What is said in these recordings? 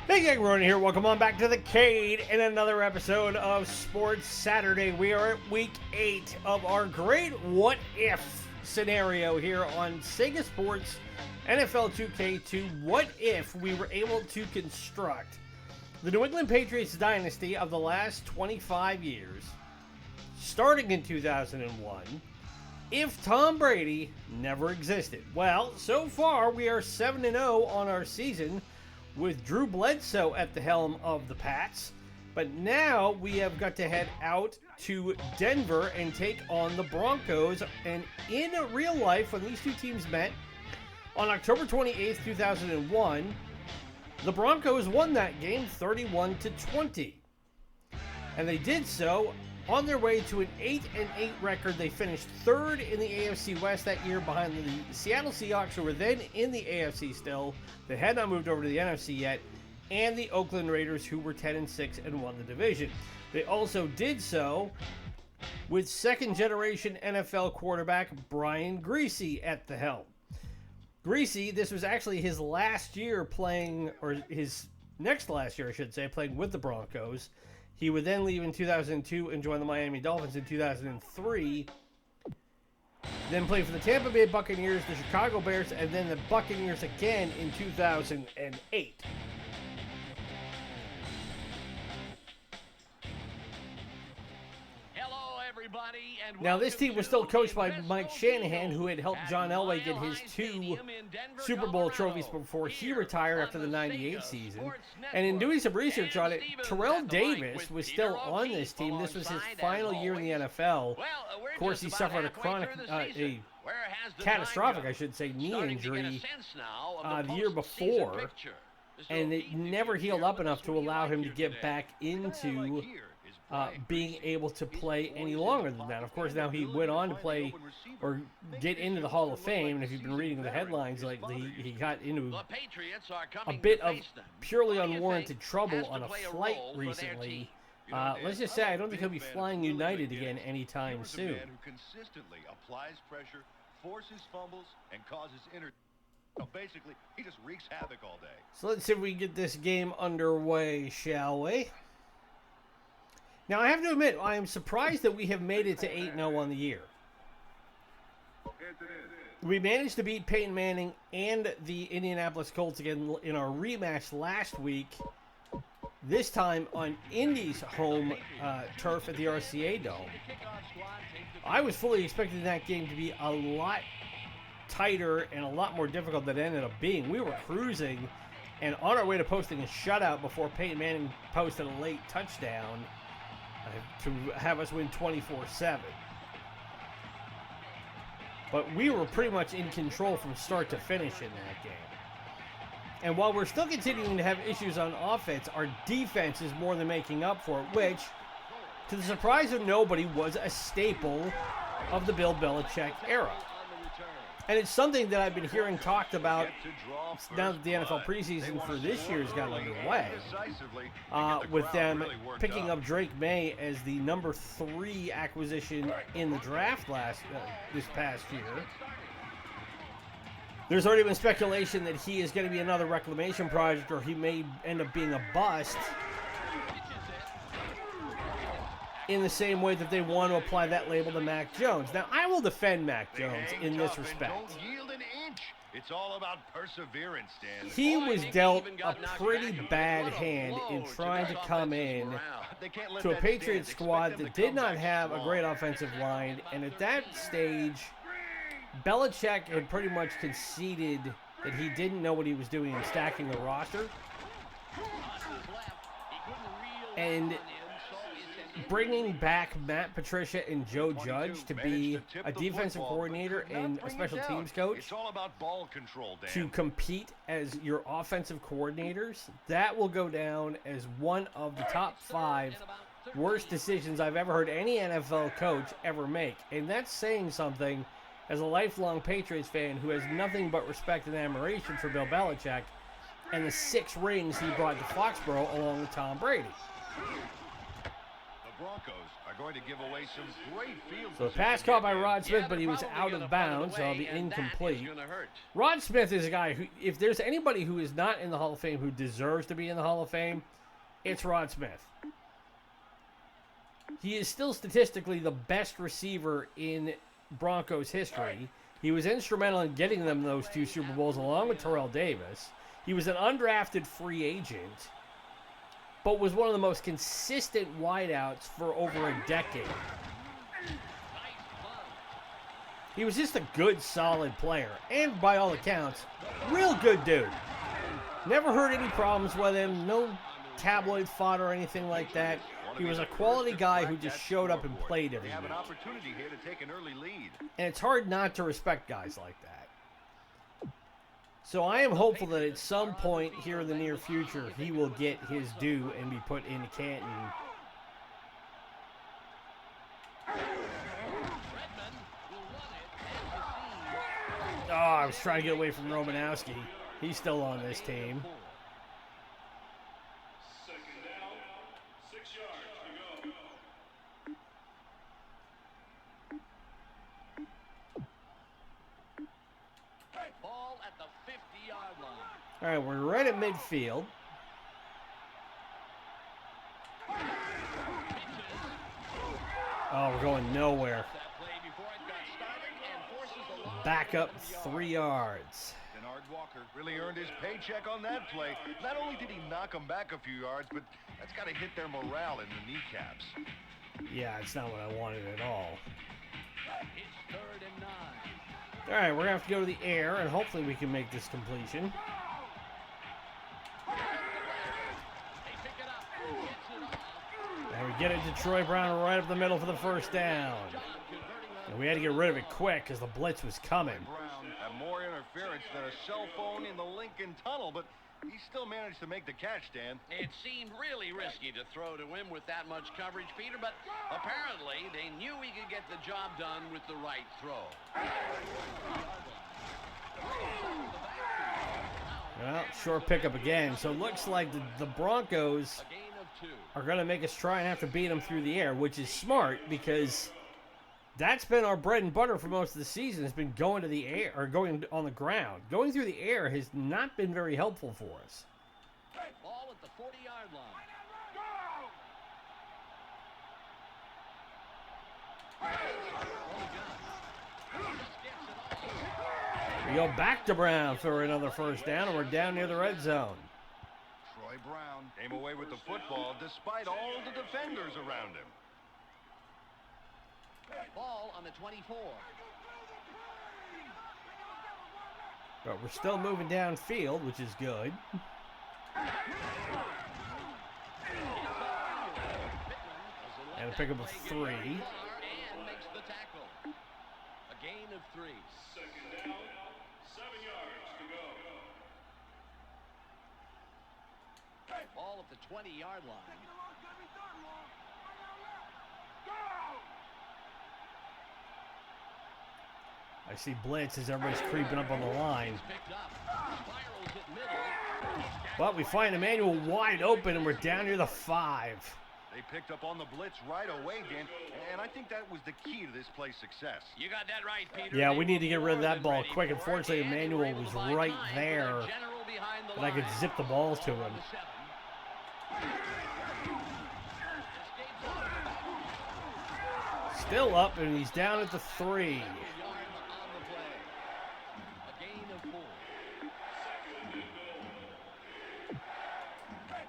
Hey gang, Ronnie here. Welcome on back to the Cade in another episode of Sports Saturday. We are at week 8 of our great what if scenario here on Sega Sports NFL 2K2. What if we were able to construct the New England Patriots dynasty of the last 25 years, starting in 2001, if Tom Brady never existed? Well, so far we are 7-0 on our season, with Drew Bledsoe at the helm of the Pats. But now we have got to head out to Denver and take on the Broncos. And in real life, when these two teams met on October 28th, 2001, the Broncos won that game 31-20. And they did so on their way to an 8-8 record. They finished third in the AFC West that year behind the Seattle Seahawks, who were then in the AFC still. They had not moved over to the NFC yet, and the Oakland Raiders, who were 10-6 and won the division. They also did so with second-generation NFL quarterback Brian Griese at the helm. Griese, this was actually his last year playing, or his next last year, I should say, playing with the Broncos. He would then leave in 2002 and join the Miami Dolphins in 2003. Then play for the Tampa Bay Buccaneers, the Chicago Bears, and then the Buccaneers again in 2008. Now, this team was still coached by Mike Shanahan, who had helped John Elway get his 2 Super Bowl trophies before he retired after the 98 season. And in doing some research on it, Terrell Davis was still on this team. This was his final year in the NFL. Of course, he suffered a catastrophic, I should say, knee injury the year before. And it never healed up enough to allow him to get back into being able to play any longer than that. Of course, now he went on to play or get into the Hall of Fame, and if you've been reading the headlines lately, he got into a bit of purely unwarranted trouble on a flight recently. Let's just say I don't think he'll be flying United again anytime soon. Consistently applies pressure, forces fumbles, and causes basically, he just wreaks havoc all day. So let's see if we can get this game underway, shall we? Now, I have to admit, I am surprised that we have made it to 8-0 on the year. We managed to beat Peyton Manning and the Indianapolis Colts again in our rematch last week, this time on Indy's home turf at the RCA Dome. I was fully expecting that game to be a lot tighter and a lot more difficult than it ended up being. We were cruising and on our way to posting a shutout before Peyton Manning posted a late touchdown to have us win 24-7. But we were pretty much in control from start to finish in that game. And while we're still continuing to have issues on offense, our defense is more than making up for it, which, to the surprise of nobody, was a staple of the Bill Belichick era. And it's something that I've been hearing talked about now that the NFL preseason for this year has gotten underway, with them picking up Drake May as the number 3 acquisition in the draft this past year. There's already been speculation that he is going to be another reclamation project, or he may end up being a bust, in the same way that they want to apply that label to Mac Jones. Now, I will defend Mac Jones in this respect. It's all about perseverance, Dan. He was dealt a pretty bad hand in trying to come in to a Patriots squad that did not have a great offensive line, and at that stage, Belichick had pretty much conceded that he didn't know what he was doing in stacking the roster. And bringing back Matt Patricia and Joe Judge to be a defensive coordinator and a special teams coach to compete as your offensive coordinators, that will go down as one of the top 5 worst decisions I've ever heard any NFL coach ever make. And that's saying something as a lifelong Patriots fan who has nothing but respect and admiration for Bill Belichick and the 6 rings he brought to Foxborough along with Tom Brady. Broncos are going to give away some great field So the position pass caught by here, Dan. Rod Smith, Yeah, but he was they're out probably of gonna punt it bounds, so away, it'll be and that incomplete. is gonna hurt. Rod Smith is a guy who, if there's anybody who is not in the Hall of Fame who deserves to be in the Hall of Fame, it's Rod Smith. He is still statistically the best receiver in Broncos history. He was instrumental in getting them those 2 Super Bowls along with Terrell Davis. He was an undrafted free agent, but was one of the most consistent wideouts for over a decade. He was just a good, solid player, and by all accounts, real good dude. Never heard any problems with him, no tabloid fodder or anything like that. He was a quality guy who just showed up and played every They have an week. opportunity here to take an early lead. And it's hard not to respect guys like that. So I am hopeful that at some point here in the near future, he will get his due and be put into Canton. Oh, I was trying to get away from Romanowski. He's still on this team. Second down, 6 yards to go. Ball at the 50-yard line. All right, we're right at midfield. Oh, we're going nowhere. That play before it got started and forces a long Back up 3 yards. Denard Walker really earned his paycheck on that play. Not only did he knock them back a few yards, but that's got to hit their morale in the kneecaps. Yeah, it's not what I wanted at all. It's 3rd and 9. All right, we're going to have to go to the air, and hopefully we can make this completion. They pick it up. Gets it off. And we get it to Troy Brown right up the middle for the first down. And we had to get rid of it quick because the blitz was coming. Brown had more interference than a cell phone in the Lincoln Tunnel, but he still managed to make the catch, Dan. It seemed really risky to throw to him with that much coverage, Peter, but apparently they knew he could get the job done with the right throw. Well, short pickup again. So it looks like the Broncos A gain of 2. are going to make us try and have to beat them through the air, which is smart because that's been our bread and butter for most of the season. Has been going to the air or going on the ground. Going through the air has not been very helpful for us. Ball at the 40-yard line. We go back to Brown for another first down, and we're down near the red zone. Troy Brown came away with the football despite all the defenders around him. Ball on the 24. But we're still moving downfield, which is good. And a pickup of 3. And makes the tackle. A gain of 3. Second down, 7 yards to go. Ball at the 20-yard line. I see blitz as everybody's creeping up on the line. Picked up. Spirals at middle. But we find Emmanuel wide open, and we're down near the 5. They picked up on the blitz right away, Dan, and I think that was the key to this play's success. You got that right, Peter. Yeah, They we need were to get rid of more that than ball ready quick. for it, Unfortunately, and they Emmanuel were able was to buy right time for there, their general behind the and I could line. zip the ball to Ball on him. the 7. Still up, and he's down at the 3. Yards on the play. A gain of 4.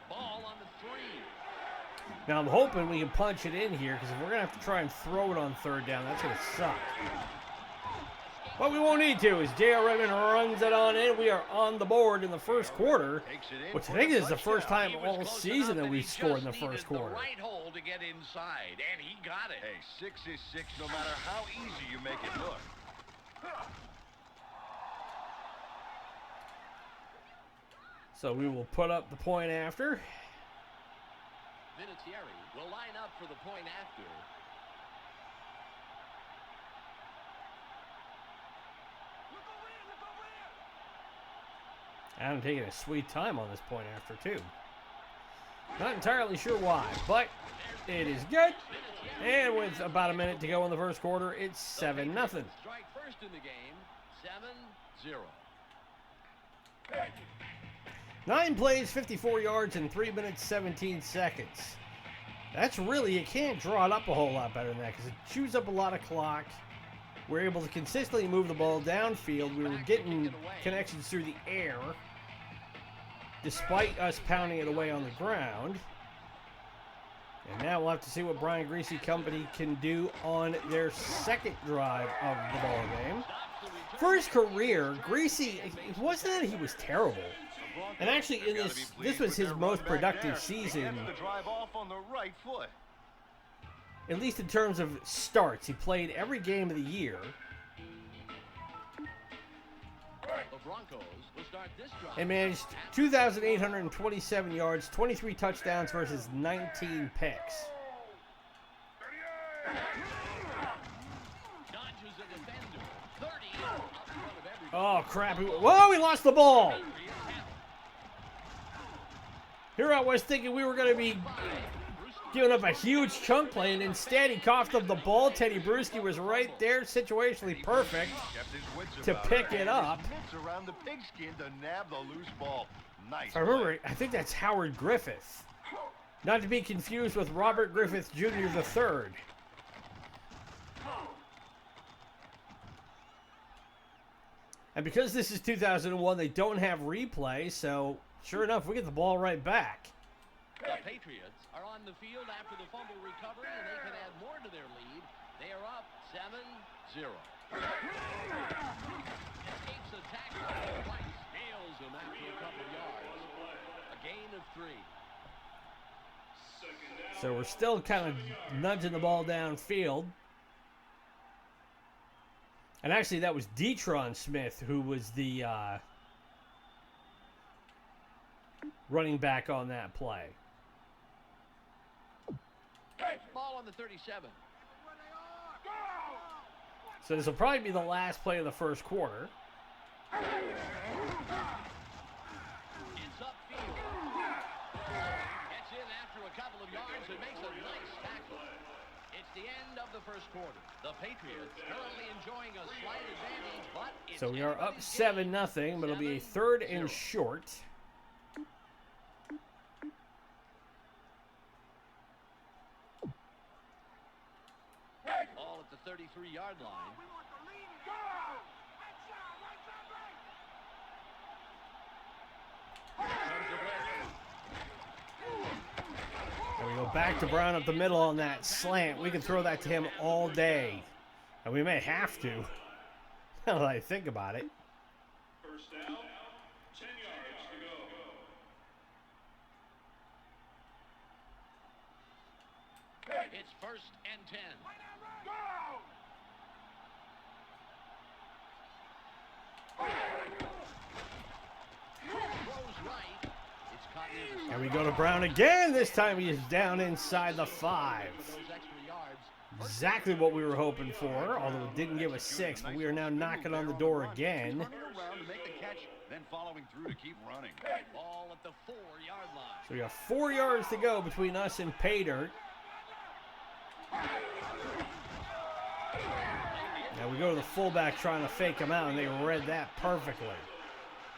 Ball on the 3. Now, I'm hoping we can punch it in here, because if we're going to have to try and throw it on 3rd down, that's going to suck. What we won't need to is J.R. Redmond runs it on in. We are on the board in the first quarter, Takes it in which I for think a is the first touchdown. time He was all close season enough that we've he scored in the just first needed quarter. The right hole to get inside, and he got it. Hey, 6 is 6 no matter how easy you make it look. So we will put up the point after. Vinatieri will line up for the point after. I'm taking a sweet time on this point after, too. Not entirely sure why, but it is good. And with about a minute to go in the first quarter, it's 7-0. Strike first in the game, 7-0. 9 plays, 54 yards, in 3 minutes, 17 seconds. That's really, you can't draw it up a whole lot better than that because it chews up a lot of clock. We're able to consistently move the ball downfield. We were getting connections through the air, despite us pounding it away on the ground. And now we'll have to see what Brian Greasy Company can do on their second drive of the ball game. For his career, Greasy, it wasn't that he was terrible. And actually, in this was his most productive season, at least in terms of starts. He played every game of the year. The Broncos will start this drive. And managed 2,827 yards, 23 touchdowns versus 19 picks. Dodges a defender. 30 up in front of everybody. Oh, crap. Whoa, we lost the ball. Here I was thinking we were going to be giving up a huge chunk play, and instead he coughed up the ball. Teddy Bruschi was right there, situationally perfect to pick it up. Around the pigskin to nab the loose ball. Nice. If I remember, I think that's Howard Griffith. Not to be confused with Robert Griffith Jr. III. And because this is 2001, they don't have replay, so sure enough, we get the ball right back. The Patriots are on the field after the fumble recovery, and they can add more to their lead. They are up 7-0. Escapes a tackle twice. Nails him after a couple yards. A gain of 3. So we're still kind of nudging the ball downfield. And actually, that was Detron Smith who was the running back on that play. Ball on the 37. So this will probably be the last play of the first quarter. It's upfield. Gets in after a couple of yards and makes a nice tackle. It's the end of the first quarter. The Patriots currently enjoying a slight advantage, but it's So we are up 7-0, but it'll be a 3rd and short. Ball at the 33-yard line. And we go back to Brown up the middle on that slant. We can throw that to him all day. And we may have to, now that I think about it. First down, 10 yards to go. It's 1st and 10. Throws right. It's caught near the And we go to Brown again. This time he is down inside the 5. those extra yards. Exactly what we were hoping for, although it didn't give us 6, but we are now knocking on the door again. Turning around to make the catch, then following through to keep running. Ball at the 4-yard line. So we got 4 yards to go between us and pay dirt. Now we go to the fullback trying to fake him out, and they read that perfectly.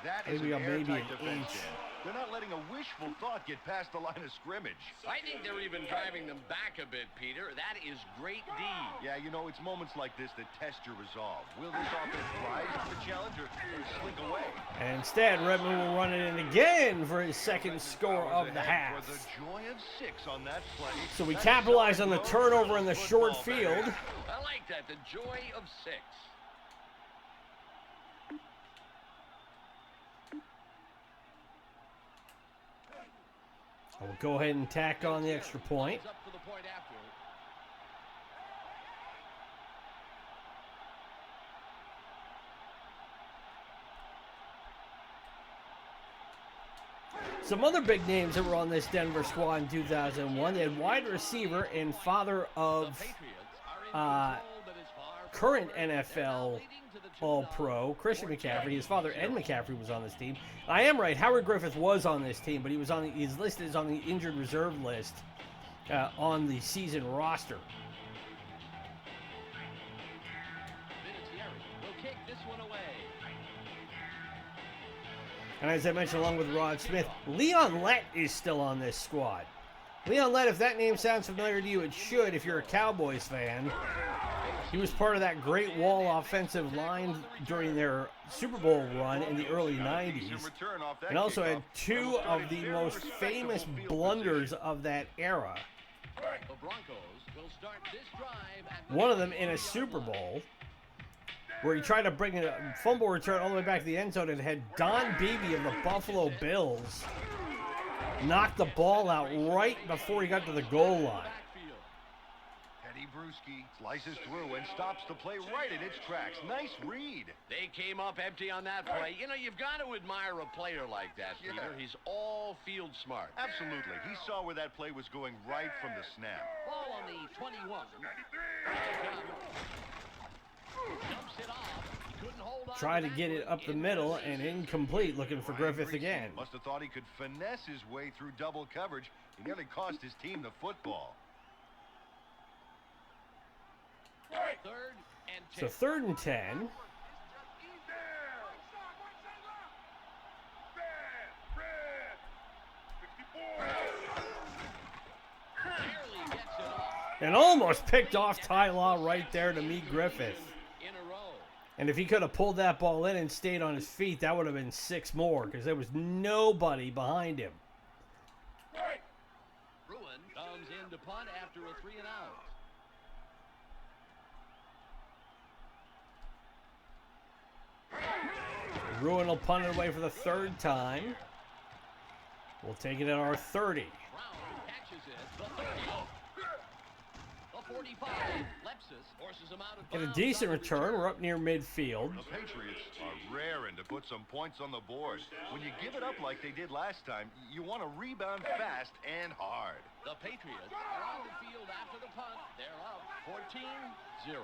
That Maybe is we an got maybe airtight an defense inch. end. They're not letting a wishful thought get past the line of scrimmage. I think they're even driving them back a bit, Peter. That is great D. Yeah, you know, it's moments like this that test your resolve. Will this offense rise to the challenge or slink away? And instead, Redmond will run it in again for his second score of the half. For the joy of 6 on that play. So we capitalize on the turnover in the short field. I like that. The joy of 6. We'll go ahead and tack on the extra point. Up for the point after. Some other big names that were on this Denver squad in 2001. They had wide receiver and father The of Patriots are in control, but it's far current NFL All-Pro, Christian McCaffrey. His father, Ed McCaffrey, was on this team. I am right. Howard Griffith was on this team, but he's listed as on the injured reserve list on the season roster. And as I mentioned, along with Rod Smith, Leon Lett is still on this squad. Leon Lett, if that name sounds familiar to you, it should if you're a Cowboys fan. He was part of that Great Wall offensive line during their Super Bowl run in the early 90s. And also had two of the most famous blunders of that era. One of them in a Super Bowl, where he tried to bring a fumble return all the way back to the end zone and had Don Beebe of the Buffalo Bills knock the ball out right before he got to the goal line. Teddy Bruschi slices through and stops the play right in its tracks. Nice read. They came up empty on that play. You know, you've got to admire a player like that, Peter. He's all field smart. Absolutely. He saw where that play was going right from the snap. Ball on the 21. Try to get it up the middle and incomplete, looking for Griffith again. Must have thought he could finesse his way through double coverage. He nearly cost his team the football. So 3rd and 10. And almost picked off Ty Law right there to meet Griffith. And if he could have pulled that ball in and stayed on his feet, that would have been 6 more because there was nobody behind him. Bruin comes in to punt after a 3 and out. Bruin will punt it away for the 3rd time. We'll take it at our 30. Brown catches it. The 30. The 45. Lepsis forces him out of Get a bounds. decent return. We're up near midfield. The Patriots are raring to put some points on the board. When you give it up like they did last time, you want to rebound fast and hard. The Patriots are on the field after the punt. They're up 14-0.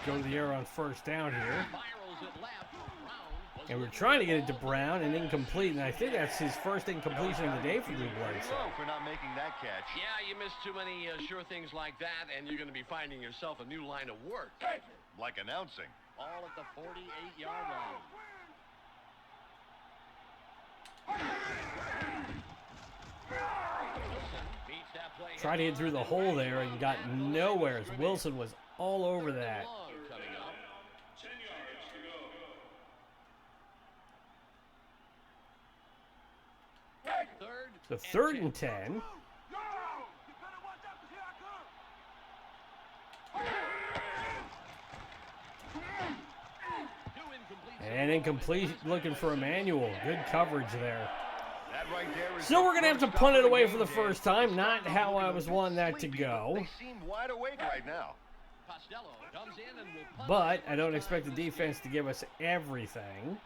Go to the air on 1st down here. Spirals it left. Brown And we're trying to get it to Brown and incomplete. And I think that's his first incompletion of the day for Drew Bledsoe. For not making that catch. Yeah, you missed too many sure things like that, and you're going to be finding yourself a new line of work. Like announcing. All at the 48-yard line. Tried to get through the hole there and got nowhere as Wilson was all over that. Coming up. 10 yards to go. Third. So 3rd and 10. And incomplete, looking for Emmanuel. Good coverage there. That right there is So we're going to have to punt it away for the first time. Not how I was wanting that to go. They seem wide awake right now. Costello comes in and will punt. But I don't expect the defense to give us everything.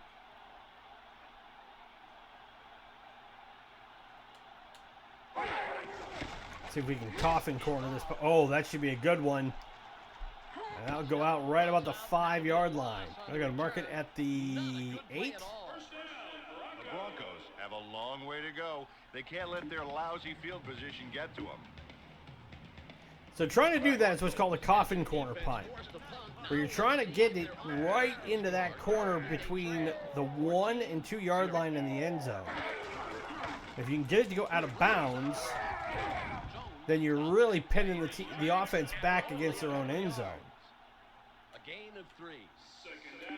See if we can coffin corner this. Oh, that should be a good one. And that'll go out right about the 5-yard line. They're going to mark it at the 8. The Broncos have a long way to go. They can't let their lousy field position get to them. So trying to do that is what's called a coffin corner punt, where you're trying to get it right into that corner between the 1 and 2 yard line in the end zone. If you can get it to go out of bounds, then you're really pinning the offense back against their own end zone. A gain of 3. Second down,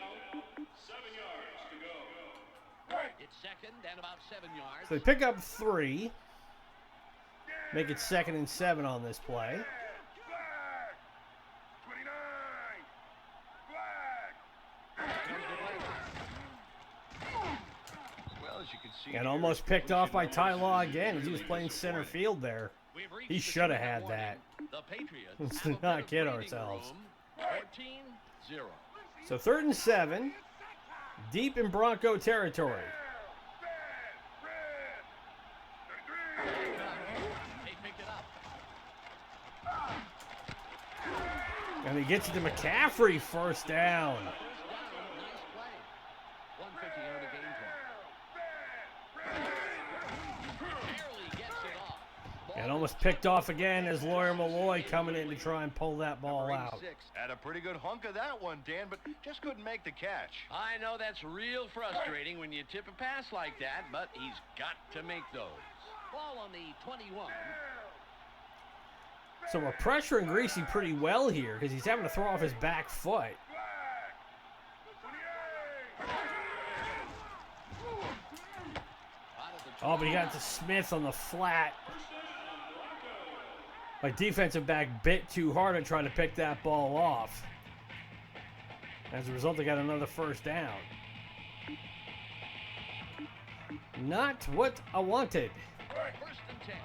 7 yards to go. It's second and about 7 yards. So they pick up 3, make it 2nd and 7 on this play. Well, as you can see, And almost picked off by Ty Law again as he was playing center field there. He should have had that. The Patriots Let's have a not bit of kid breathing ourselves. room. 14-0. So 3rd and 7, deep in Bronco territory. They picked it up. And he gets it to McCaffrey, first down. Nice play. 150 on the game clock. Barely gets it off. And almost picked off again as Lawyer Malloy coming in to try and pull that ball out. Had a pretty good hunk of that one, Dan, but just couldn't make the catch. I know that's real frustrating when you tip a pass like that, but he's got to make those. Ball on the 21. So we're pressuring Greasy pretty well here because he's having to throw off his back foot. Oh, but he got to Smith on the flat. My defensive back bit too hard on trying to pick that ball off. As a result, they got another first down. Not what I wanted. First and 10.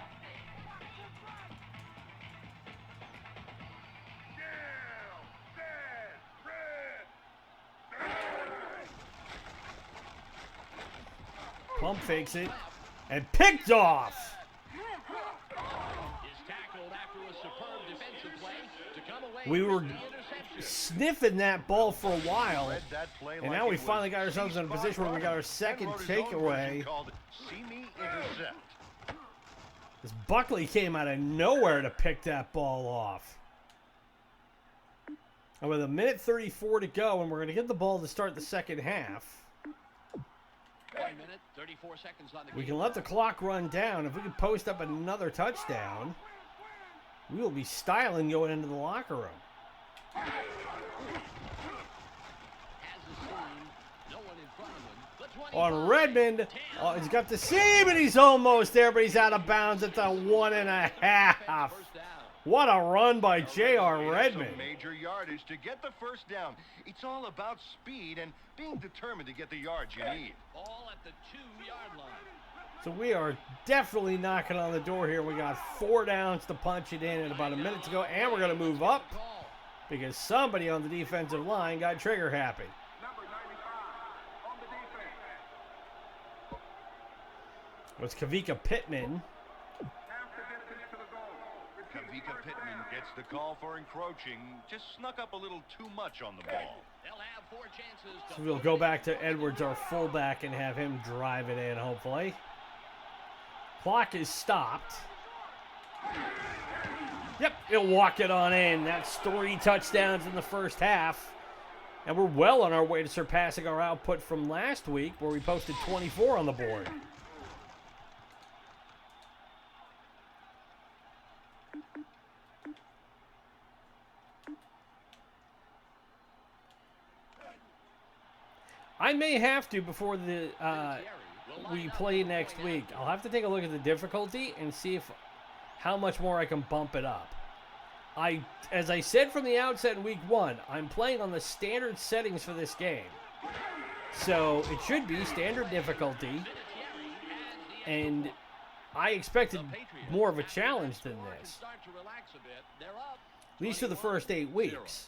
Pump fakes it and picked off. Is tackled after a superb defensive play to come away We were with the interception. sniffing that ball for a while, Read that play and like now we it finally was got ourselves in a C-spot position where we got our running. second Dan wrote his own version takeaway. called it See Me Intercept. This Buckley came out of nowhere to pick that ball off. And with a minute 34 to go, and we're going to get the ball to start the second half. 1 minute, 34 seconds on the We game can let the clock run down. If we can post up another touchdown, we will be styling going into the locker room. Has a seam. No one in front of him. The 25. On Redmond, oh, he's got the seam, and he's almost there, but he's out of bounds at the 1.5. First down. What a run by J.R. Redmond. Some major yardage to get the first down. It's all about speed and being determined to get the yards you need. Ball at the 2-yard line. So we are definitely knocking on the door here. We got 4 downs to punch it in at about a minute to go, and we're going to move up Call. because somebody on the defensive line got trigger happy. Number 95 on the defense. It was Kavika Pittman. After distance to the goal. Kavika Pittman gets the call for encroaching. Just snuck up a little too much on the ball. They'll have 4 chances to So we'll go back to Edwards, our fullback, and have him drive it in, hopefully. Clock is stopped. Yep, he'll walk it on in. That's 3 touchdowns in the first half. And we're well on our way to surpassing our output from last week, where we posted 24 on the board. I may have to before the we play next week. I'll have to take a look at the difficulty and see how much more I can bump it up. As I said from the outset in week 1, I'm playing on the standard settings for this game. So it should be standard difficulty, and I expected more of a challenge than this. start to relax a bit. They're up. At least for the first 8 weeks.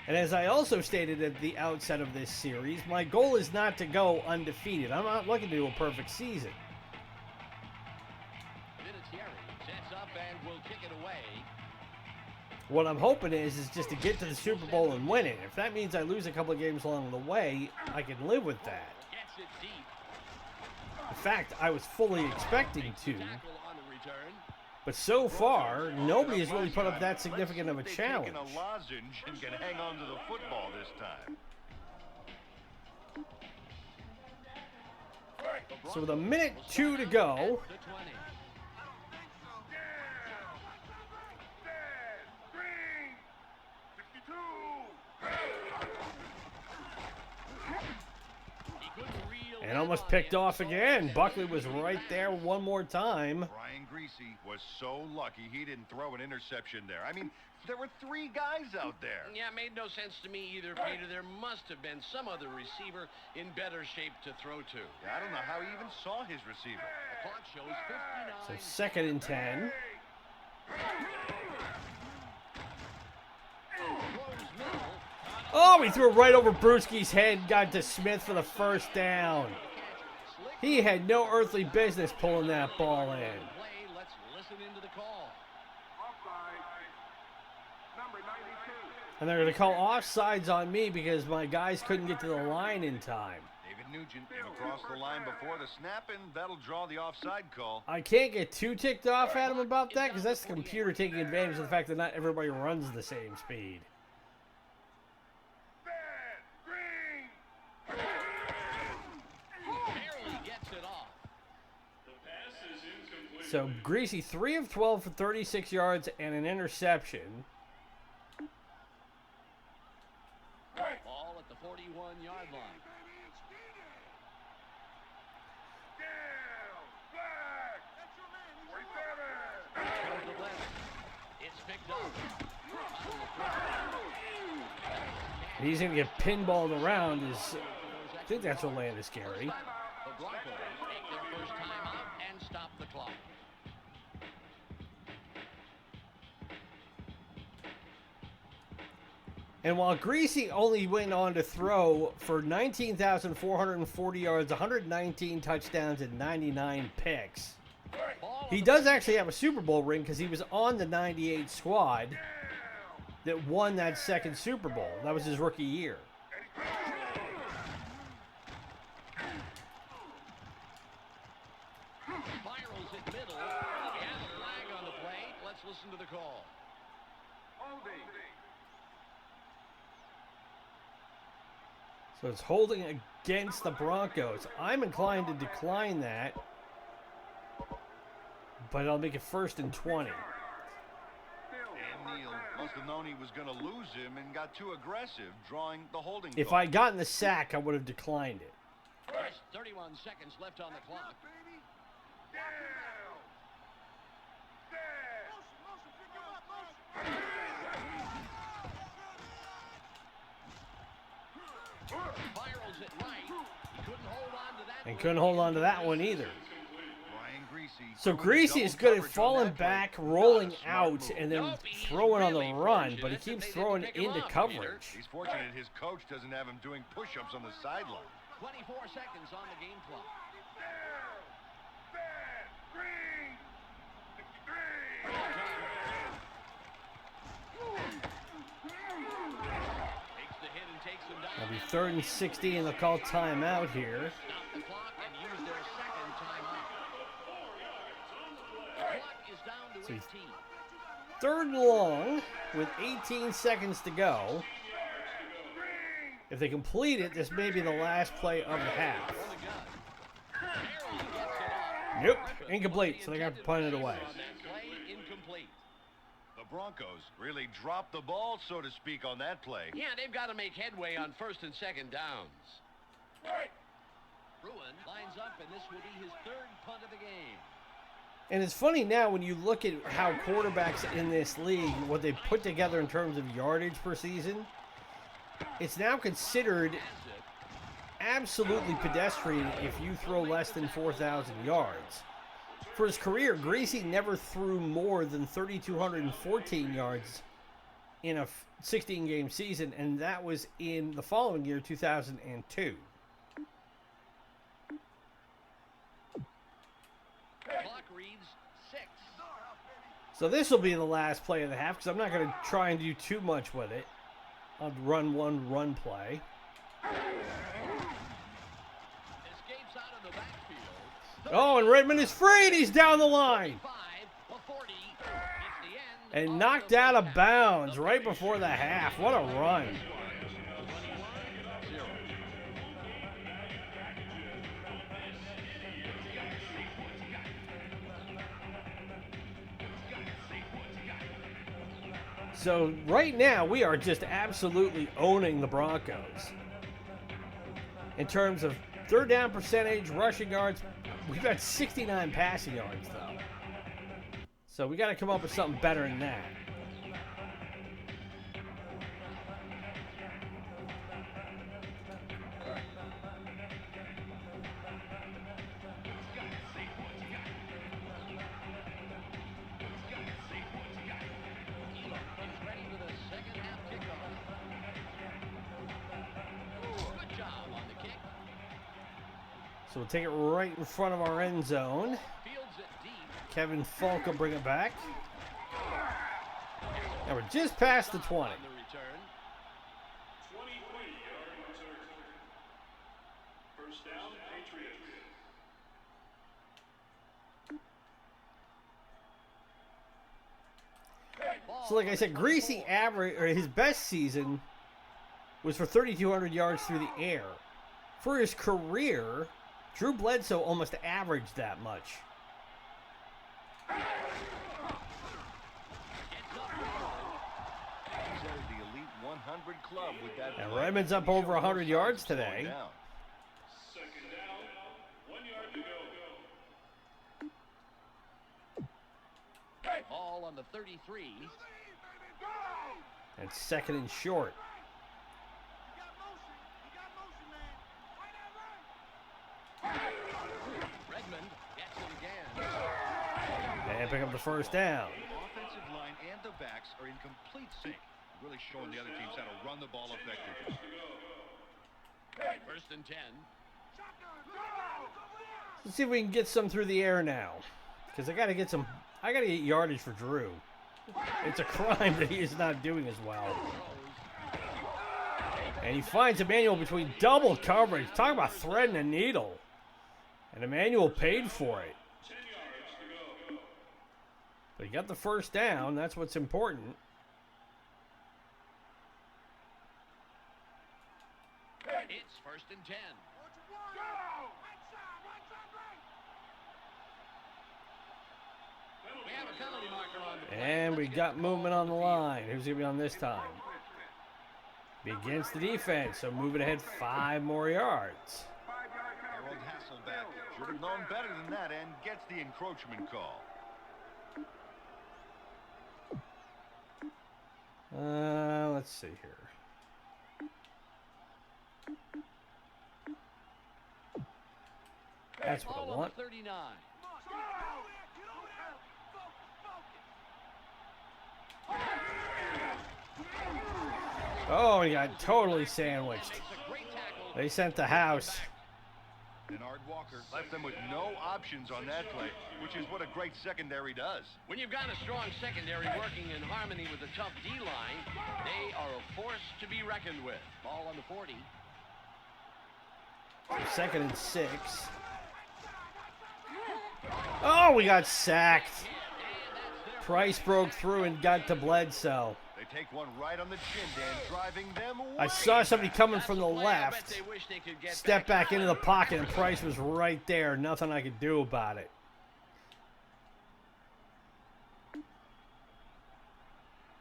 And as I also stated at the outset of this series, my goal is not to go undefeated. I'm not looking to do a perfect season. Vinatieri sets up and will kick it away. What I'm hoping is just to get to the Super Bowl and win it. If that means I lose a couple of games along the way, I can live with that. Gets it deep. In fact, I was fully expecting to. Tackle on the return. But so far, nobody has really put up that significant of a challenge. Taking a lozenge and can hang on to the football this time. So with a minute 2 to go, The 20. Green. 62. He couldn't reel and that almost on picked in. off again. Buckley was right there one more time. Brian Greasy was so lucky he didn't throw an interception there. I mean, there were 3 guys out there. Yeah, it made no sense to me either, Peter. There must have been some other receiver in better shape to throw to. I don't know how he even saw his receiver. The clock shows 59. So 2nd and 10. Throws middle. Oh, he threw it right over Brewski's head, got to Smith for the first down. He had no earthly business pulling that ball in. Play. Let's listen into the call. Offside. And they're going to call offsides on me because my guys couldn't get to the line in time. David Nugent came across the line before the snap, and that'll draw the offside call. I can't get too ticked off at him about that because that's the computer taking advantage of the fact that not everybody runs the same speed. Barely gets it off. The pass is incomplete. So Greasy 3 of 12 for 36 yards and an interception. Ball at the 41-yard line. Throws the left. It's picked up. He's going to get pinballed around. I think that's what landed scary. The Broncos take their first time out and stop the clock. And while Greasy only went on to throw for 19,440 yards, 119 touchdowns, and 99 picks, he does actually have a Super Bowl ring because he was on the 98 squad that won that second Super Bowl. That was his rookie year. Spirals it middle. And a flag on the play. Let's listen to the call. So it's holding against the Broncos. I'm inclined to decline that, but I'll make it 1st and 20. And Neal must have known he was going to lose him and got too aggressive, drawing the holding If call. I gotten the sack, I would have declined it. There's 31 seconds left on the clock. Spirals it right. He couldn't hold on to that. And couldn't hold on to that one either. Brian Greasy. So throwing Greasy is double good at coverage on falling that play. back, Not a rolling smart out, move. and then Nope, he's throwing on the really run, but he fortunate keeps that they throwing didn't pick him into off, coverage. He's fortunate his coach doesn't have him doing push-ups on the sideline. 24 seconds on the game clock. Takes the hit and takes him down. It'll be 3rd and 16, and they'll call timeout here. Stop the clock and use their second timeout. The clock is down to 18. 3rd and long with 18 seconds to go. If they complete it, this may be the last play of the half. On the gun. Barely gets it off. Nope, incomplete, so they got to punt it away. On that play, incomplete. The Broncos really dropped the ball, so to speak, on that play. Yeah, they've got to make headway on 1st and 2nd downs. Bruin lines up, and this will be his 3rd punt of the game. And it's funny now when you look at how quarterbacks in this league, what they put together in terms of yardage per season, it's now considered Has it. absolutely pedestrian if you throw less than 4,000 yards. For his career, Greasy never threw more than 3,214 yards in a 16-game season, and that was in the following year, 2002. Clock reads 6. So this will be the last play of the half because I'm not going to try and do too much with it. I'll run one run play. Escapes out of the backfield. Oh, and Redmond is free, and he's down the line. 5, a 40. It's the end. And knocked out of bounds right before the half. What a run. So right now, we are just absolutely owning the Broncos. In terms of 3rd down percentage, rushing yards, we've got 69 passing yards, though. So we got to come up with something better than that. He's ready for the second half kickoff. Good job on the kick. So we'll take it right in front of our end zone. Fields it deep. Kevin Falk will bring it back. And we're just past the 20. On the return. So like I said, Greasy average, or his best season was for 3,200 yards through the air. For his career, Drew Bledsoe almost averaged that much. And Redmond's up over 100 yards today. Second down, 1 yard to go. Ball on the 33. And second and short. Redmond gets it again. And pick up the first down. The offensive line and the backs are in complete sync, really showing the other teams how to run the ball effectively. First and 10. Let's see if we can get some through the air now. Because I gotta get yardage for Drew. It's a crime that he is not doing as well. And he finds Emmanuel between double coverage. Talk about threading a needle. And Emmanuel paid for it. 10 yards to go. But he got the first down. That's what's important. It's first and 10. We have a penalty marker on the play. And we got movement on the line. Who's going to be on this time? Be against the defense, so move it ahead 5 more yards. Harold Hasselbeck should have known better than that and gets the encroachment call. Let's see here. That's what I Ball on want. the 39. Oh, he got totally sandwiched. Makes a great tackle. They sent the house. Bernard Walker left them with no options on that play, which is what a great secondary does. When you've got a strong secondary working in harmony with a tough D-line, they are a force to be reckoned with. Ball on the 40. Second and 6. Oh, we got sacked. Price broke through and got to Bledsoe. They take one right on the chin, Dan, driving them away. I saw somebody coming from the That's a play I bet left. they wish they could get Step back into the pocket, and Price was right there. Nothing I could do about it.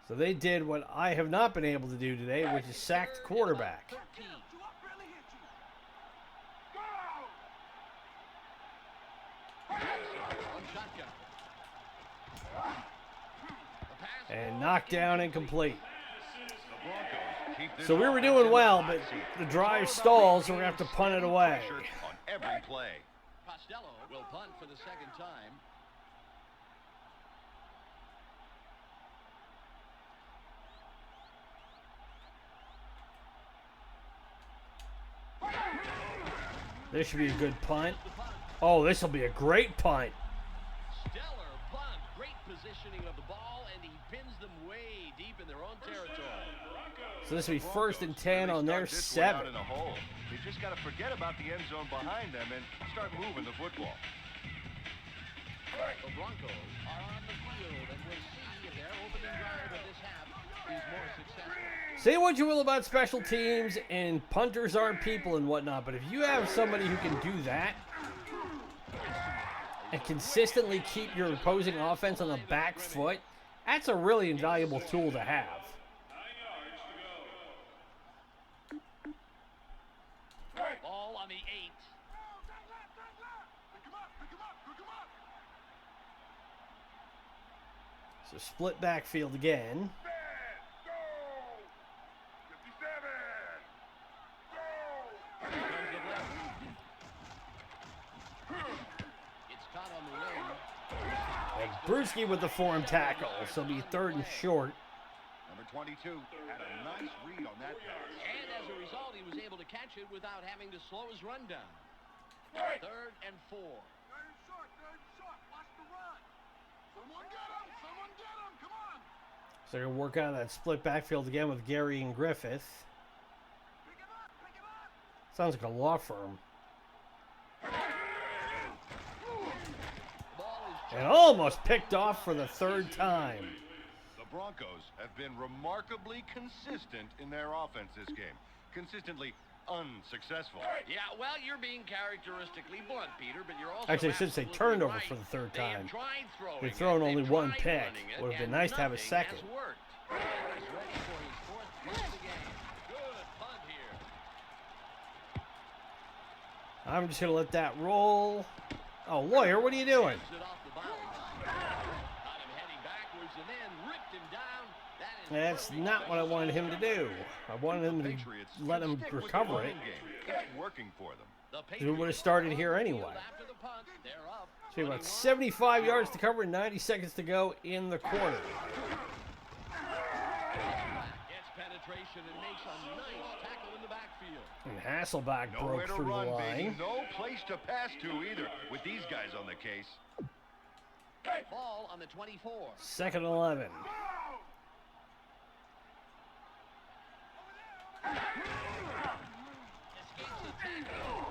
So they did what I have not been able to do today, which is sack the quarterback. 13. On shotgun. The pass And knocked down and complete. The Broncos keep this So we were offense doing in well, the but hot seat. the drive stalls, so we're going to have to punt it away. Pressure on every play. Costello will punt for the second time. This should be a good punt. Oh, this will be a great punt. Stellar punt. Great positioning of the ball, and he pins them way deep in their own territory. So this will be first and 10 on their Start this one out 7. in a hole. They just got to forget about the end zone behind them and start moving the football. The Broncos are on the field, and we'll see if their opening drive of this half is more successful. Say what you will about special teams and punters aren't people and whatnot, but if you have somebody who can do that and consistently keep your opposing offense on the back foot, that's a really invaluable tool to have. 9 yards to go. Ball on the 8. So split backfield again. It's caught on the wing. And Brewski with the form tackle, so it'll be third and short. Number 22 had a nice read on that pass. And as a result, he was able to catch it without having to slow his run down. 3rd and 4. So they're going to work out of that split backfield again with Gary and Griffith. Sounds like a law firm. Ball is And almost picked off for the 3rd time. The The Broncos have been remarkably consistent in their offense this game. Consistently unsuccessful. Yeah, well, you're being characteristically blunt, Peter, but you're also Actually, I should say absolutely turnover right. for the third They have time. tried throwing They've it, thrown only they've one tried pick. running it, Would have been and nice to have a nothing second. has worked. He's ready for his fourth punt of the game. Good punt here. I'm just going to let that roll. Oh, Lawyer, what are you doing? Gives it off the bounce. Got him heading backwards and then ripped him down. That is That's perfect not what I wanted him to do. I wanted him to Patriots let him stick with the recover it. running game. It's working for them. The We would have started here Patriots anyway. after the punt. They're up. So about 21. 75 yards to cover and 90 seconds to go in the quarter. Gets penetration and makes a nice tackle in the backfield. And Hasselback Nowhere broke to through the run, baby. line. No place to pass to either. With these guys on the case. Ball on the 24. Second and 11. Escapes the tackle.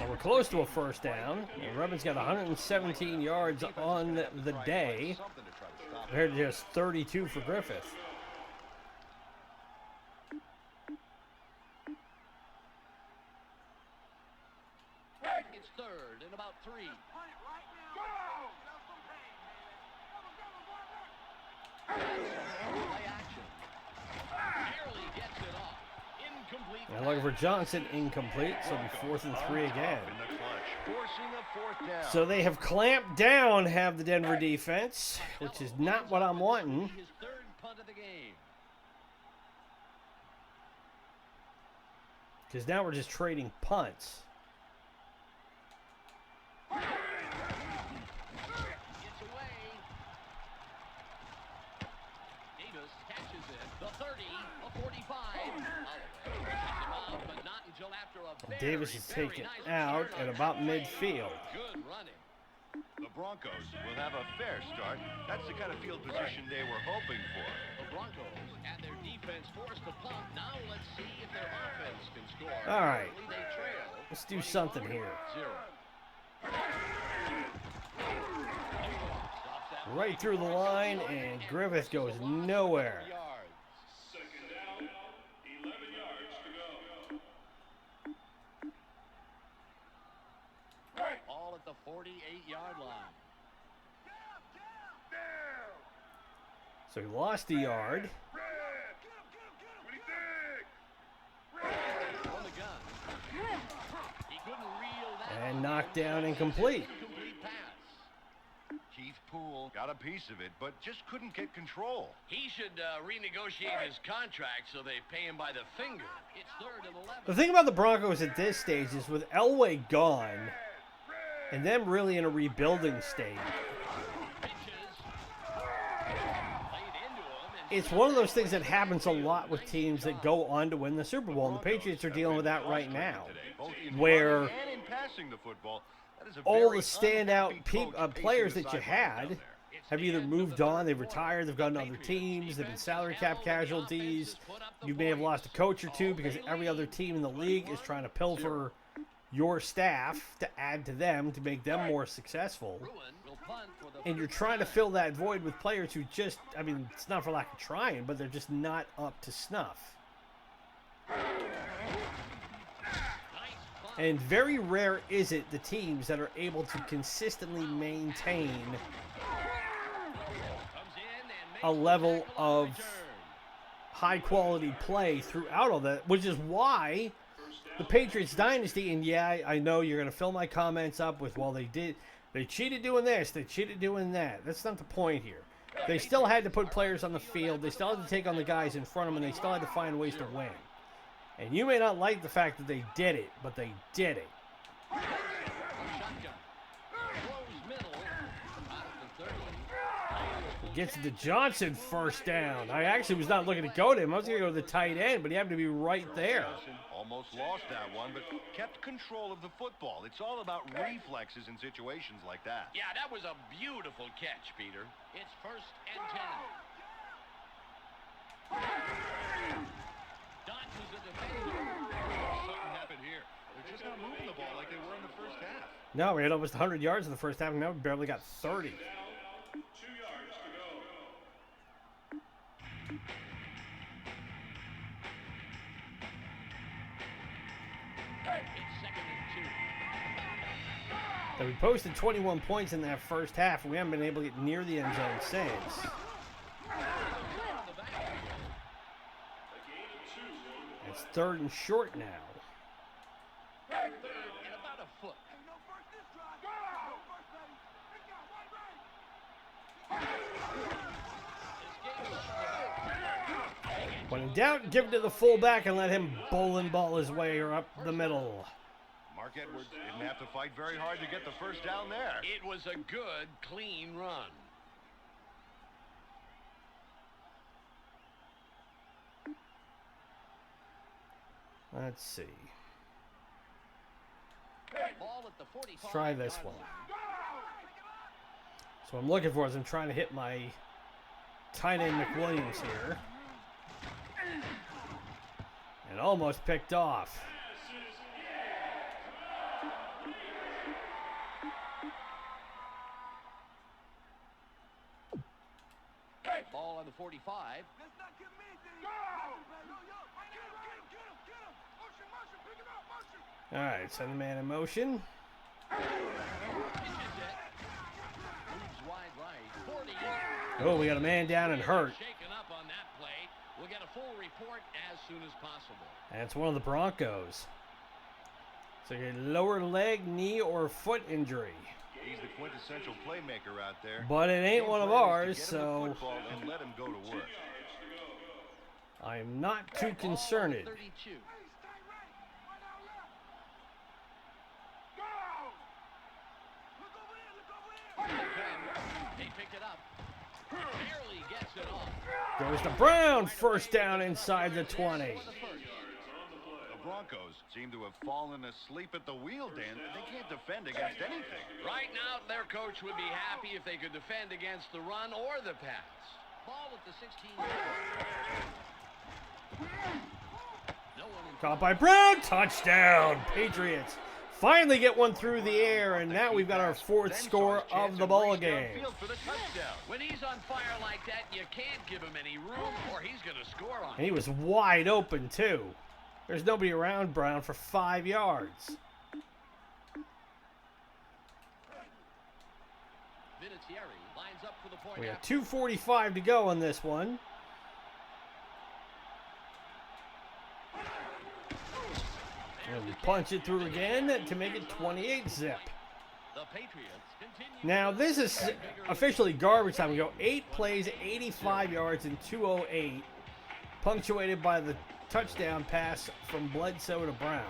And we're close to a first down. And Rebens got 117 yards on the day, Something to try to stop. compared to just 32 for Griffith. It's third and about 3. Play action. Barely gets it off. Incomplete. And looking for Johnson, incomplete. So it'll be 4th and 3 again. In the clutch, forcing a fourth down. So they have clamped down, have the Denver defense, which is not what I'm wanting. His third punt of the game. Because now we're just trading punts. Gets away. Davis catches it. The 30, a 45. Holloway pushes him out, but not until after a very, Davis is very taken nice out return at on about that play. midfield. Good running. The Broncos will have a fair start. That's the kind of field position they were hoping for. The Broncos and their defense forced to punt. Now let's see if their offense can score. All right. Currently they trail Let's do something here. 0. Right through the line, and Griffith goes nowhere. Second down, 11 yards to go. All at the 48-yard line. So he lost a yard. On the gun. He couldn't reel that And one knocked in. down incomplete. Incomplete pass. Keith Poole got a piece of it, but just couldn't get control. He should renegotiate his contract so they pay him by the finger. It's third and 11. The thing about the Broncos at this stage is with Elway gone, and them really in a rebuilding stage, Pitches. Played into him. And it's one of those things that happens a lot with teams that go on to win the Super Bowl, and the Patriots are dealing with that right now, Today, both in where running and in passing the football. That is a all very the standout unhappy coach players pacing the that you sidelines had down there. have either moved on, they've retired, they've gone to other teams, they've been salary cap casualties. You may have lost a coach or two because every other team in the league is trying to pilfer your staff to add to them to make them more successful. Bruin will punt for the And you're first trying to time. fill that void with players who just, I mean, it's not for lack of trying, but they're just not up to snuff. Nice punt. And very rare is it the teams that are able to consistently maintain Comes in and makes a the level tackle on of return. high quality play throughout all that, which is why the Patriots dynasty, and yeah, I know you're going to fill my comments up with, well, they cheated doing this, they cheated doing that. That's not the point here. They still had to put players on the field, they still had to take on the guys in front of them, and they still had to find ways to win. And you may not like the fact that they did it, but they did it. Shotgun. Close middle. Out of the 30. Gets it to Johnson, first down. I actually was not looking to go to him. I was going to go to the tight end, but he happened to be right there. Johnson almost lost that one, but kept control of the football. It's all about reflexes in situations like that. Yeah, that was a beautiful catch, Peter. It's first and 10. Dodges a defender. Something happened here. They're just not moving the ball like they were in the first half. No, we had almost 100 yards in the first half, and now we barely got 30. Down, 2 yards to go. That we posted 21 points in that first half. We haven't been able to get near the end zone since. It's 3rd and short now. Third and about a foot. When in doubt, give it to the fullback and let him bowling ball his way or up the middle. Mark Edwards didn't have to fight very hard to get the first down there. It was a good, clean run. Let's see. Ball at the 45. Let's try this one. So what I'm looking for is I'm trying to hit my tight end McWilliams here. And almost picked off. Ball on the 45. All right, send the man in motion. Moves wide right. 40. Oh, we got a man down and hurt. Shaken up on that play. We'll get a full report as soon as possible. And it's one of the Broncos. So a lower leg, knee, or foot injury. He's the quintessential playmaker out there. But it ain't one of ours, Get him the so football and let him go to work. I'm not too Ball concerned. on the 32. He picked it up. Barely gets it off. Goes to Brown, first down inside the 20. The Broncos seem to have fallen asleep at the wheel, Dan. They can't defend against anything. Right now, their coach would be happy if they could defend against the run or the pass. Ball at the 16. No one in Caught by Brown, touchdown, Patriots. Finally get one through the air, and now we've got our 4th Then score saw his of chance the and ball raced game. downfield for the touchdown. When he's on fire like that, you can't give him any room or he's going to score on And he you. was wide open, too. There's nobody around Brown for 5 yards. Vinatieri lines up for the point We got after. 2:45 to go on this one. And we punch it through again to make it 28-zip. The Patriots continue. Now, this is officially garbage time. We go 8 plays, 85 yards, and 2:08, punctuated by the touchdown pass from Bledsoe to Brown.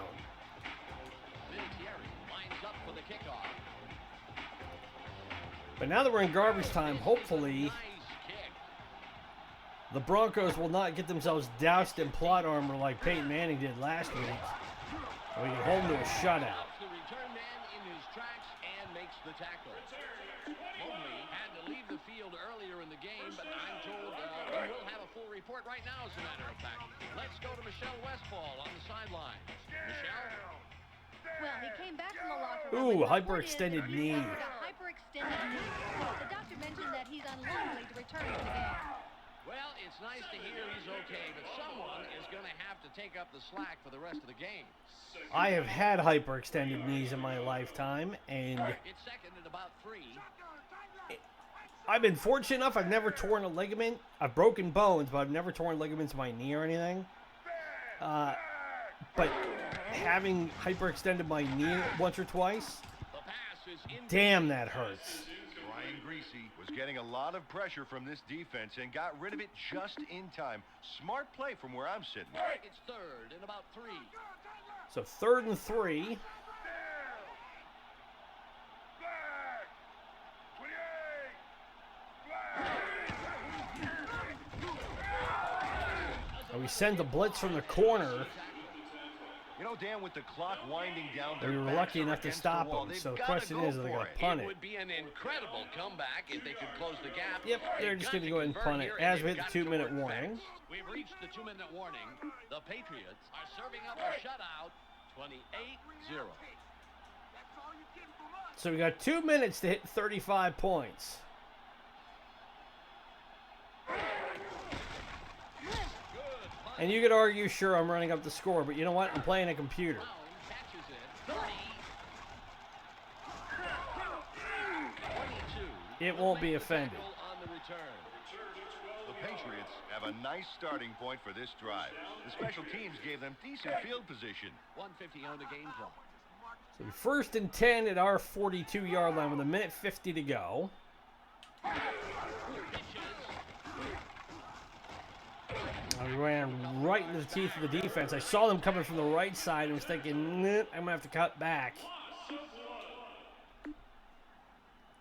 Vinatieri lines up for the kickoff. But now that we're in garbage time, hopefully Nice kick. the Broncos will not get themselves doused in plot armor like Peyton Manning did last week. And we get home to a shutout. The return man in his tracks and makes the tackle. Mobley had to leave the field earlier in the game, but I'm told we will have a full report right now, as a matter of fact. Let's go to Michelle Westfall on the sideline. Michelle? Well, he came back from the locker room. Ooh, and reported hyperextended that knee. he suffered a hyperextended knee. The doctor mentioned that he's unlikely to return to the game. Well, it's nice to hear he's okay, but someone is going to have to take up the slack for the rest of the game. I have had hyperextended knees in my lifetime, and It's second and about 3. I've been fortunate enough. I've never torn a ligament. I've broken bones, but I've never torn ligaments in my knee or anything. But having hyperextended my knee once or twice, The pass is in. damn, that hurts. Brian Greasy was getting a lot of pressure from this defense and got rid of it just in time. Smart play from where I'm sitting. It's third and about 3. So 3rd and 3. And we send the blitz from the corner. You know, Dan, with the clock winding down, We their were backs lucky are enough to against stop the wall. them. They've So the gotta question go is, are they for going to it. punt It it? would be an incredible comeback if they could close the gap. Yep, they're just going to go ahead and punt it as we hit the 2-minute warning. We've reached the 2-minute warning. The Patriots are serving up a shutout, 28-0. So we got 2 minutes to hit 35 points. And you could argue, sure, I'm running up the score, but you know what? I'm playing a computer. Brown catches it. 30. it won't be offended. On the return. The Patriots have a nice starting point for this drive. The special teams gave them decent field position. 150 on the game clock. So 1st and 10 at our 42-yard line with 1:50 to go. I ran right into the teeth of the defense. I saw them coming from the right side and was thinking, I'm going to have to cut back.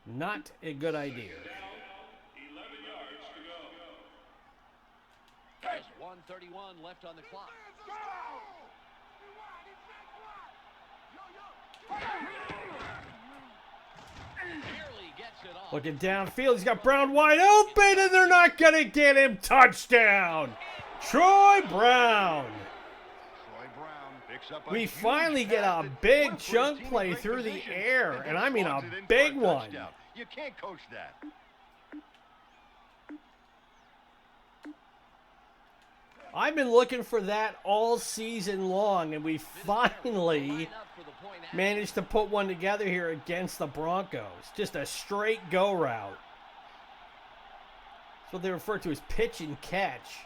Not a good idea. 11 yards to go. Just 1:31 left on the clock. Nearly gets it off. Looking downfield, he's got Brown wide open, and they're not going to get him. Touchdown, Troy Brown. Troy Brown picks up a We huge finally get pass a that big put his chunk team in play great through the position, air, and I mean a slots it in for big a one. touchdown. You can't coach that. I've been looking for that all season long, and we finally managed to put one together here against the Broncos. Just a straight go route. That's what they refer to as pitch and catch.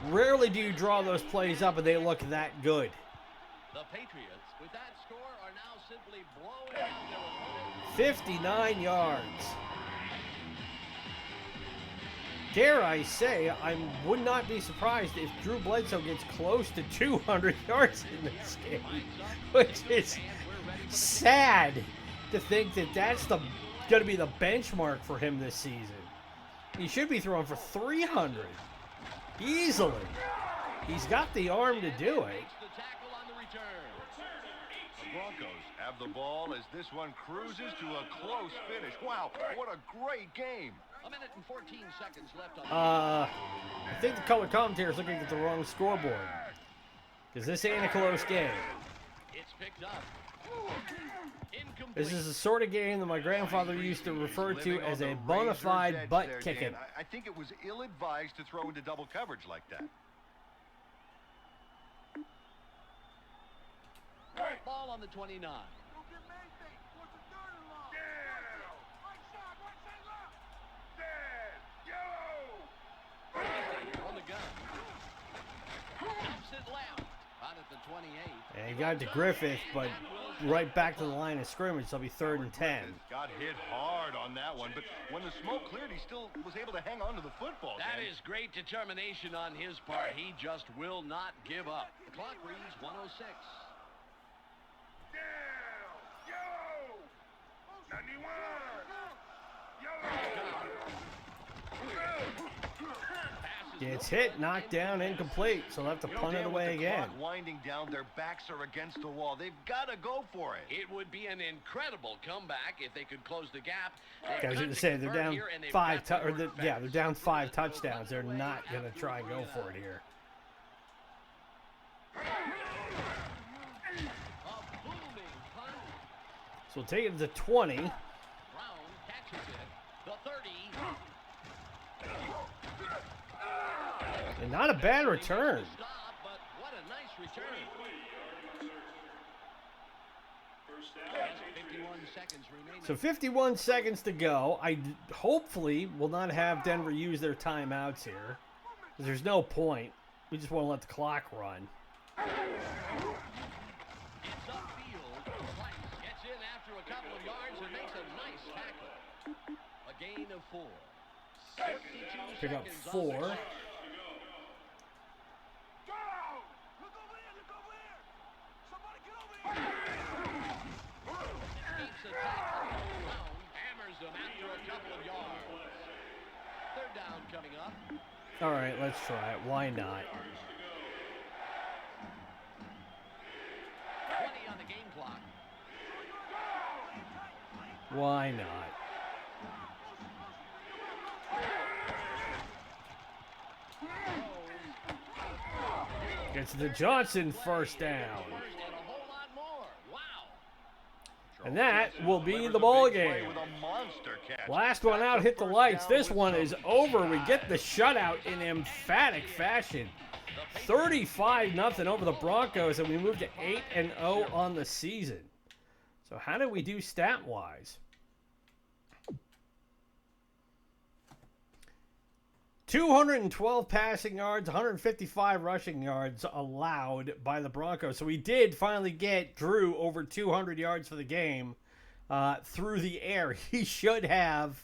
Rarely do you draw those plays up and they look that good. The Patriots, with that score, are now simply blowing out their opponent. 59 yards. Dare I say, I would not be surprised if Drew Bledsoe gets close to 200 yards in this game, which is sad to think that that's going to be the benchmark for him this season. He should be throwing for 300 easily. He's got the arm to do it. Makes the tackle on the return. The Broncos have the ball as this one cruises to a close finish. Wow, what a great game. A minute and 14 seconds left on the I think the color commentator is looking at the wrong scoreboard, because this ain't a close game. It's picked up. Incomplete. This is the sort of game that my grandfather used to refer to Living as on a the bona razor's fide edge butt there, kicking. Dan. I think it was ill-advised to throw into double coverage like that. Ball on the 29. On the gun. Dumps it left. Out at the 28. And he got it to Griffith, but right back to the line of scrimmage, so it'll be 3rd and 10. Got hit hard on that one, but when the smoke cleared, he still was able to hang on to the football. That Dan. is great determination on his part. He just will not give up. The clock reads 106. Gets hit, knocked down, incomplete, so they'll have to You know, punt it Dan, with away the again. clock winding down, their backs are against the wall. They've got to go for it. It would be an incredible comeback if they could close the gap. I was going to say they're down they're down 5 touchdowns. They're not going to try and go for it here. So we'll take it to 20. Brown catches it. The 30. And not a bad return. Stop, but what a nice return. First down. 51 seconds remaining. So 51 seconds to go. I hopefully will not have Denver use their timeouts here, because there's no point. We just want to let the clock run. It's upfield. Gets in after a couple of yards and makes a nice tackle. A gain of 4. 52 Pick up seconds on 4. the clock. Escapes a tackle. Brown hammers them after a couple of yards. 3rd down coming up. All right, let's try it. Why not? 20 on the game clock. Why not? Gets the Johnson first down. And a whole lot more. Wow. And that will be the ball game. With a monster catch. Last one out hit the lights. This one is over. We get the shutout in emphatic fashion. 35-0 over the Broncos, and we move to 8-0 on the season. So how did we do stat-wise? 212 passing yards, 155 rushing yards allowed by the Broncos. So we did finally get Drew over 200 yards for the game through the air. He should have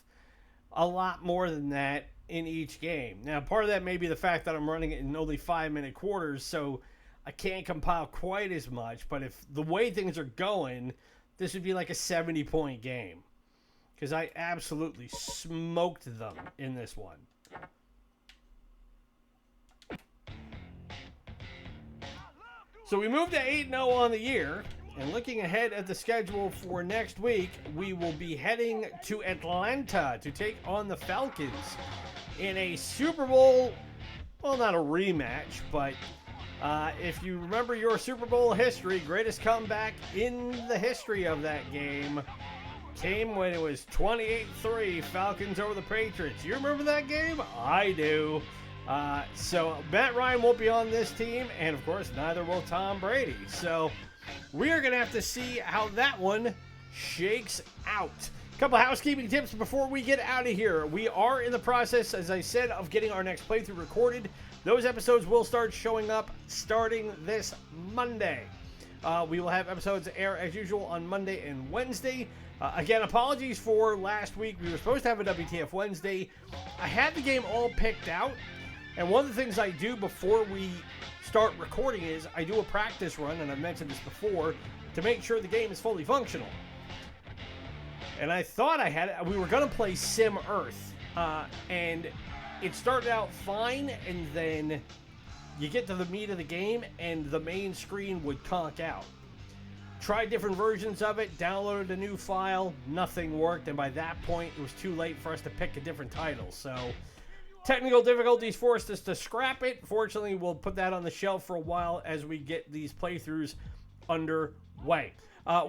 a lot more than that in each game. Now, part of that may be the fact that I'm running it in only 5-minute quarters, so I can't compile quite as much. But if the way things are going, this would be like a 70-point game, because I absolutely smoked them in this one. So we moved to 8-0 on the year, and looking ahead at the schedule for next week, we will be heading to Atlanta to take on the Falcons in a Super Bowl, well, not a rematch, but if you remember your Super Bowl history, greatest comeback in the history of that game came when it was 28-3, Falcons over the Patriots. You remember that game? I do. So Matt Ryan won't be on this team, and of course neither will Tom Brady. So we are going to have to see how that one shakes out. A couple of housekeeping tips before we get out of here. We are in the process, as I said, of getting our next playthrough recorded. Those episodes will start showing up starting this Monday. We will have episodes air as usual on Monday and Wednesday. Again, apologies for last week. We were supposed to have a WTF Wednesday. I had the game all picked out. And one of the things I do before we start recording is I do a practice run, and I've mentioned this before, to make sure the game is fully functional. And I thought I had it. We were going to play Sim Earth, and it started out fine, and then you get to the meat of the game, and the main screen would conk out. Tried different versions of it, downloaded a new file, nothing worked, and by that point, it was too late for us to pick a different title. So technical difficulties forced us to scrap it. Fortunately, we'll put that on the shelf for a while as we get these playthroughs underway.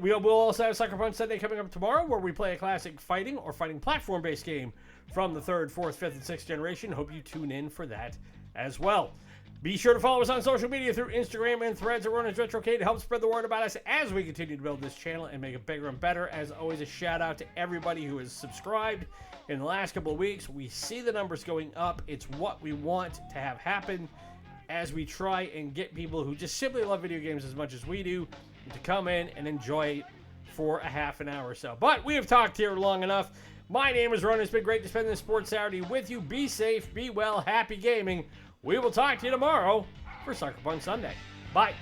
We will also have Sucker Punch Sunday coming up tomorrow, where we play a classic fighting or fighting platform-based game from the 3rd, 4th, 5th, and 6th generation. Hope you tune in for that as well. Be sure to follow us on social media through Instagram and Threads at Ronan's Retrocade to help spread the word about us as we continue to build this channel and make it bigger and better. As always, a shout out to everybody who has subscribed in the last couple of weeks. We see the numbers going up. It's what we want to have happen as we try and get people who just simply love video games as much as we do to come in and enjoy it for a half an hour or so. But we have talked here long enough. My name is Ronan. It's been great to spend this Sports Saturday with you. Be safe, be well, happy gaming. We will talk to you tomorrow for Sucker Punch Sunday. Bye.